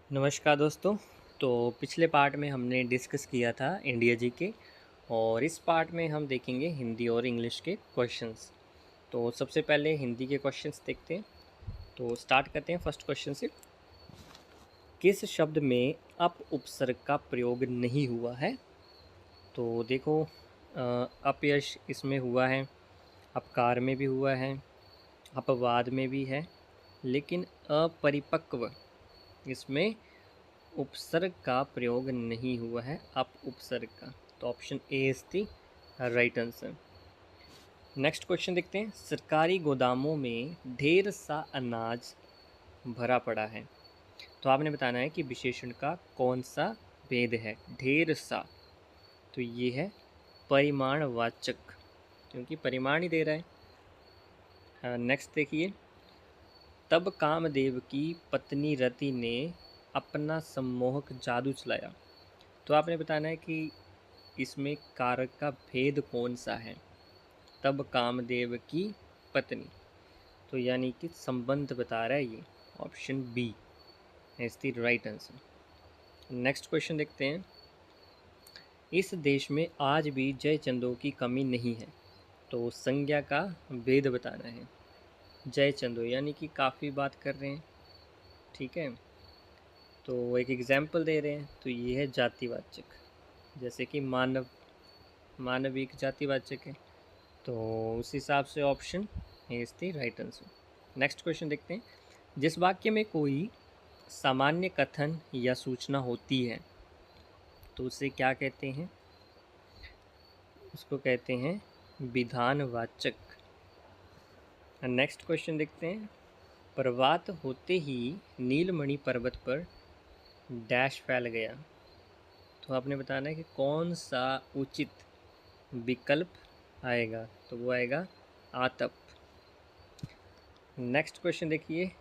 नमस्कार दोस्तों। तो पिछले पार्ट में हमने डिस्कस किया था इंडिया जी के और इस पार्ट में हम देखेंगे हिंदी और इंग्लिश के क्वेश्चंस। तो सबसे पहले हिंदी के क्वेश्चंस देखते हैं। तो स्टार्ट करते हैं फर्स्ट क्वेश्चन से। किस शब्द में अप उपसर्ग का प्रयोग नहीं हुआ है? तो देखो, अपयश इसमें हुआ है, अपकार में भी हुआ है, अपवाद में भी है, लेकिन अपरिपक्व इसमें उपसर्ग का प्रयोग नहीं हुआ है, अप उपसर्ग का। तो option A is the right answer. Next question देखते हैं। सरकारी गोदामों में ढेर सा अनाज भरा पड़ा है। तो आपने बताना है कि विशेषण का कौन सा भेद है। ढेर सा, तो ये है परिमाणवाचक, क्योंकि परिमाण ही दे रहा है। नेक्स्ट देखिए। तब कामदेव की पत्नी रति ने अपना सम्मोहक जादू चलाया। तो आपने बताना है कि इसमें कारक का भेद कौन सा है। तब कामदेव की पत्नी, तो यानी कि संबंध बता रहा है ये। Option B is the right answer. Next question देखते हैं। इस देश में आज भी जय चंदों की कमी नहीं है। तो संज्ञा का भेद बताना है। जय चंदो यानी कि काफ़ी बात कर रहे हैं, ठीक है। तो एक एग्जाम्पल दे रहे हैं, तो ये है जातिवाचक, जैसे कि मानव, मानव एक जातिवाचक है। तो उस हिसाब से option is the right answer. Next question देखते हैं। जिस वाक्य में कोई सामान्य कथन या सूचना होती है तो उसे क्या कहते हैं? उसको कहते हैं विधानवाचक। नेक्स्ट क्वेश्चन देखते हैं। प्रभात होते ही नीलमणि पर्वत पर डैश फैल गया। तो आपने बताना है कि कौन सा उचित विकल्प आएगा। तो वो आएगा आतप। नेक्स्ट क्वेश्चन देखिए।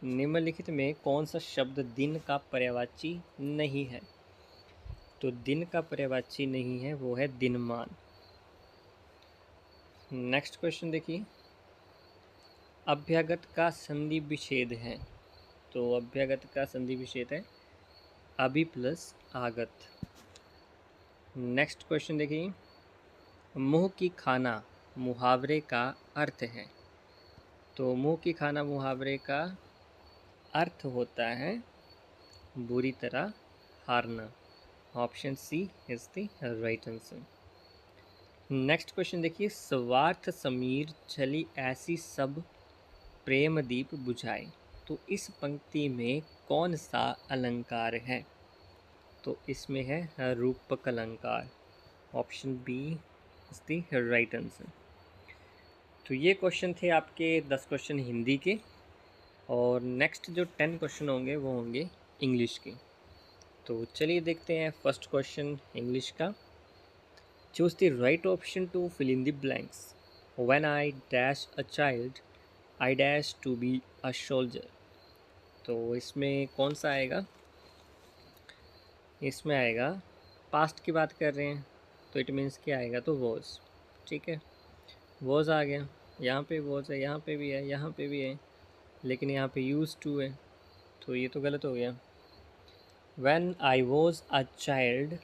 निम्नलिखित में कौन सा शब्द दिन का पर्यायवाची नहीं है? तो दिन का पर्यायवाची नहीं है, वो है दिनमान। नेक्स्ट क्वेश्चन देखिए। अभ्यागत का संधि विच्छेद है। तो अभ्यागत का संधि विच्छेद है अभि प्लस आगत। नेक्स्ट क्वेश्चन देखिए। मुंह की खाना मुहावरे का अर्थ है। तो मुंह की खाना मुहावरे का अर्थ होता है बुरी तरह हारना। Option C is the right answer. Next question देखिए। स्वार्थ समीर चली ऐसी सब प्रेम दीप बुझाए। तो इस पंक्ति में कौन सा अलंकार है? तो इसमें है रूपक अलंकार। Option B is the right answer. तो ये क्वेश्चन थे आपके 10 क्वेश्चन हिंदी के, और नेक्स्ट जो 10 क्वेश्चन होंगे वो होंगे इंग्लिश के। तो चलिए देखते हैं फर्स्ट क्वेश्चन इंग्लिश का। Choose the right option to fill in the blanks. When I dash a child I dash to be a soldier. तो इसमें कौन सा आएगा? इसमें आएगा, पास्ट की बात कर रहे हैं तो इट मीन्स क्या आएगा? तो वॉज, ठीक है। वॉज आ गया, यहाँ पे वॉज है, यहाँ पे भी है, यहाँ पे भी है, लेकिन यहाँ पे यूज टू है, तो ये तो गलत हो गया। When I was a child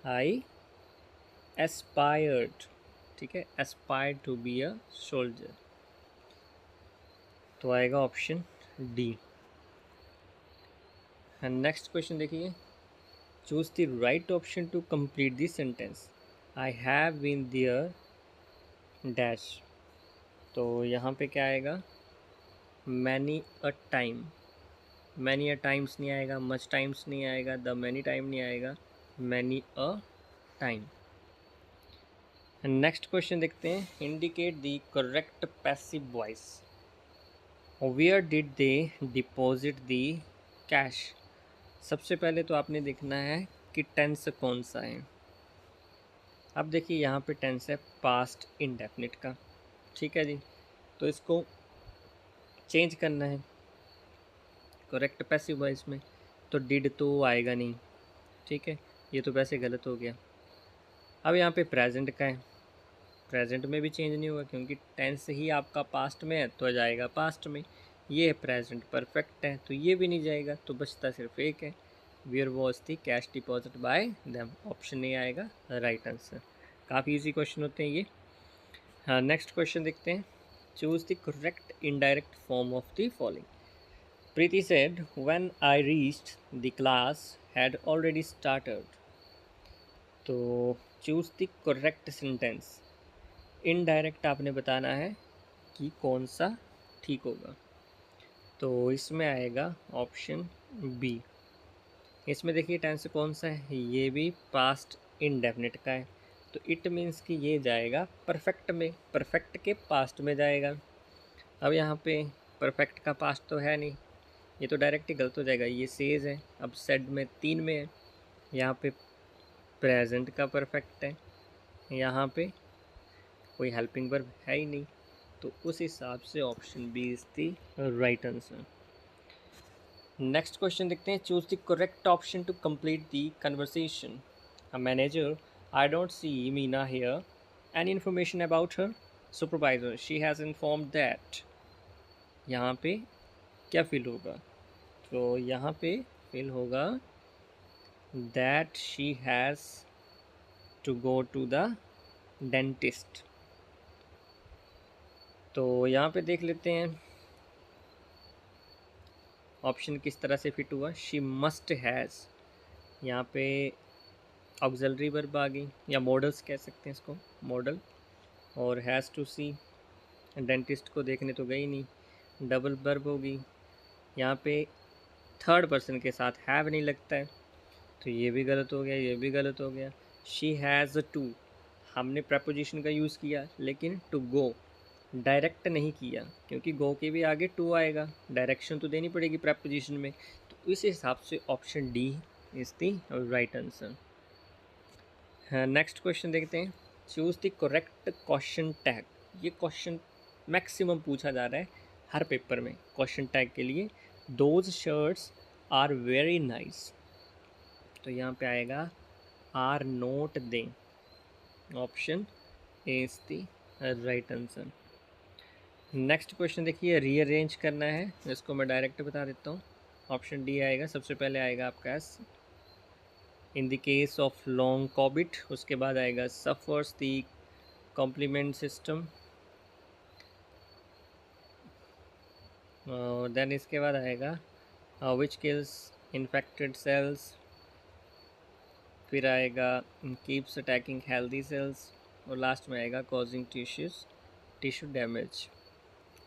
I aspired, ठीक है, aspired to be a soldier। तो आएगा option D. And next question देखिए। Choose the right option to complete the sentence. I have been there dash. तो यहाँ पे क्या आएगा? Many a time. Many a times नहीं आएगा, मच टाइम्स नहीं आएगा, द मैनी टाइम नहीं आएगा, many a time. Next question देखते हैं। Indicate the correct passive voice. Where did they deposit the cash. सबसे पहले तो आपने देखना है कि टेंस कौन सा है। अब देखिए यहाँ पे टेंस है पास्ट इंडेफिनिट का, ठीक है जी। तो इसको चेंज करना है करेक्ट पैसिव वॉइस में। तो डिड तो आएगा नहीं, ठीक है, ये तो वैसे गलत हो गया। अब यहाँ पे प्रेजेंट का है, प्रेजेंट में भी चेंज नहीं होगा क्योंकि टेंस ही आपका पास्ट में है तो आ जाएगा पास्ट में। ये प्रेजेंट परफेक्ट है तो ये भी नहीं जाएगा, तो बचता सिर्फ एक है, where was the cash deposit by them, option A आएगा राइट आंसर। काफ़ी इजी क्वेश्चन होते हैं ये। हाँ, नेक्स्ट क्वेश्चन देखते हैं। Choose the correct indirect form of the following. Preeti said when I reached the class had already started। तो choose the correct sentence, indirect आपने बताना है कि कौन सा ठीक होगा। तो इसमें आएगा ऑप्शन बी। इसमें देखिए टेंस कौन सा है, ये भी पास्ट इंडेफिनिट का है, तो इट मीन्स कि ये जाएगा परफेक्ट में, परफेक्ट के पास्ट में जाएगा। अब यहाँ पे परफेक्ट का पास्ट तो है नहीं, ये तो डायरेक्ट ही गलत हो जाएगा, ये सेज है। अब सेड में 3 में है, यहाँ पे प्रेजेंट का परफेक्ट है, यहाँ पे कोई हेल्पिंग वर्ब है ही नहीं, तो उस हिसाब से option B is the right answer. Next question देखते हैं। Choose the correct option to complete the conversation. A manager, I don't see Meena here, any information about her? Supervisor, she has informed that. यहाँ पे क्या fill होगा? तो यहाँ पे फिल होगा that she has to go to the dentist. तो यहाँ पे देख लेते हैं ऑप्शन किस तरह से फिट हुआ। शी मस्ट हैज़, यहाँ पे ऑक्सिलरी वर्ब आ गई, या मॉडल्स कह सकते हैं इसको, मॉडल। और हैज़ टू सी, डेंटिस्ट को देखने तो गई नहीं, डबल वर्ब होगी। यहाँ पे थर्ड पर्सन के साथ हैव नहीं लगता है, तो ये भी गलत हो गया, ये भी गलत हो गया। शी हैज़ टू, हमने प्रपोजिशन का यूज़ किया, लेकिन टू गो डायरेक्ट नहीं किया, क्योंकि गो के भी आगे टू आएगा, डायरेक्शन तो देनी पड़ेगी प्रपोजिशन में, तो इस हिसाब से option D is the right answer. Next question देखते हैं। Choose the correct question tag. ये क्वेश्चन मैक्सिमम पूछा जा रहा है हर पेपर में क्वेश्चन टैग के लिए। Those shirts are very nice, तो यहाँ पे आएगा are not they, option A is the right answer. Next question देखिए, रीअरेंज करना है, इसको मैं डायरेक्ट बता देता हूँ। ऑप्शन डी आएगा, सबसे पहले आएगा आपका S, in the case of long कॉबिट। उसके बाद आएगा सफर्स द कॉम्प्लीमेंट सिस्टम, और देन इसके बाद आएगा विच किल्स इन्फेक्टेड सेल्स, फिर आएगा कीप्स अटैकिंग हेल्दी सेल्स, और लास्ट में आएगा causing tissue damage.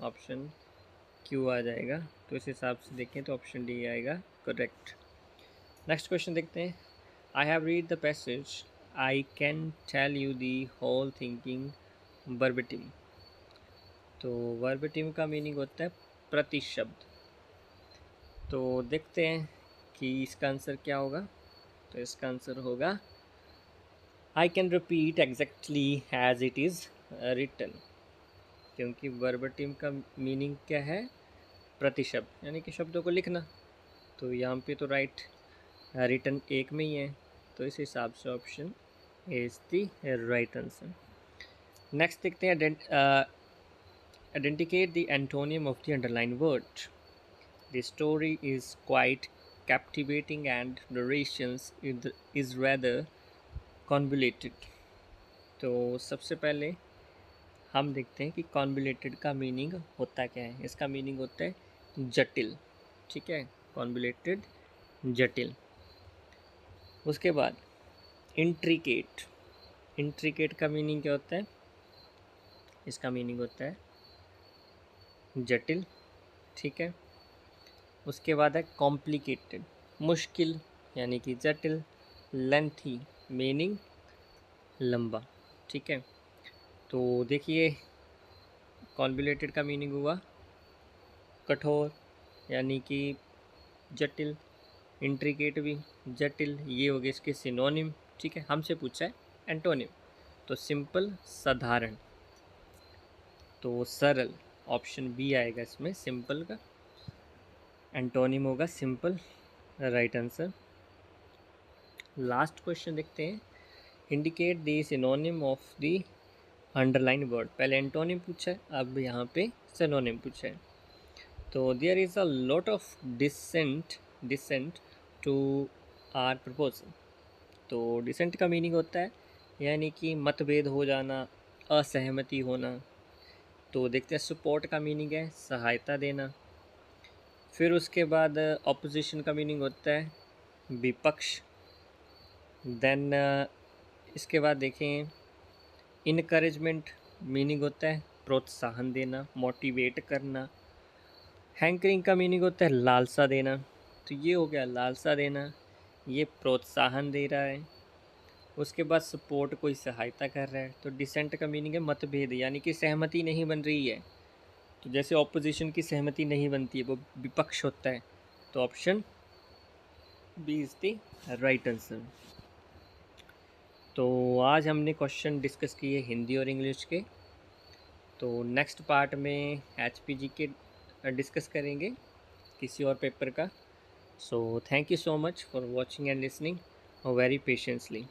Option Q आ जाएगा, तो इस हिसाब से देखें तो ऑप्शन डी आएगा करेक्ट। नेक्स्ट क्वेश्चन देखते हैं। I have read the passage, I can tell you the whole thinking verbatim. तो वर्बेटिम का मीनिंग होता है प्रतिशब्द। तो देखते हैं कि इसका आंसर क्या होगा। तो इसका आंसर होगा I can repeat exactly as it is written, क्योंकि वर्बेटिम का मीनिंग क्या है, प्रतिशब्द, यानी कि शब्दों को लिखना। तो यहाँ पे तो राइट रिटन एक में ही है, तो इस हिसाब से option A is the right answer. Next देखते हैं, identify the antonym of the underline word. The story is quite captivating and narrations is rather convoluted. तो सबसे पहले हम देखते हैं कि कॉन्वुलेटेड का मीनिंग होता क्या है। इसका मीनिंग होता है जटिल, ठीक है, कॉन्वुलेटेड जटिल। उसके बाद इंट्रिकेट, इंट्रिकेट का मीनिंग क्या होता है, इसका मीनिंग होता है जटिल, ठीक है। उसके बाद है कॉम्प्लिकेटेड, मुश्किल यानी कि जटिल। लेंथी मीनिंग लंबा, ठीक है। तो देखिए कॉन्वुलेटेड का मीनिंग हुआ कठोर यानी कि जटिल, इंट्रिकेट भी जटिल, ये हो गए इसके सिनोनिम, ठीक है। हमसे पूछा है एंटोनिम, तो सिंपल साधारण, तो सरल, ऑप्शन बी आएगा इसमें सिंपल का, एंटोनिम होगा simple, right answer. Last question देखते हैं। Indicate the synonym of the underline word. पहले एंटोनिम पूछा है, अब यहाँ पे सिनोनिम पूछा है। तो there is a lot of dissent to our proposal. तो डिसेंट का मीनिंग होता है यानी कि मतभेद हो जाना, असहमति होना। तो देखते हैं सपोर्ट का मीनिंग है सहायता देना। फिर उसके बाद ऑपोजिशन का मीनिंग होता है विपक्ष। देन इसके बाद देखें इनकरेजमेंट मीनिंग होता है प्रोत्साहन देना, मोटिवेट करना। हैंकरिंग का मीनिंग होता है लालसा देना। तो ये हो गया लालसा देना, ये प्रोत्साहन दे रहा है। उसके बाद सपोर्ट कोई सहायता कर रहा है। तो डिसेंट का मीनिंग है मतभेद यानी कि सहमति नहीं बन रही है। तो जैसे ऑपोजिशन की सहमति नहीं बनती है वो विपक्ष होता है। तो option B is the right answer. तो आज हमने क्वेश्चन डिस्कस किए हिंदी और इंग्लिश के। तो नेक्स्ट पार्ट में एचपीजी के डिस्कस करेंगे किसी और पेपर का। So thank you so much for watching and listening very patiently.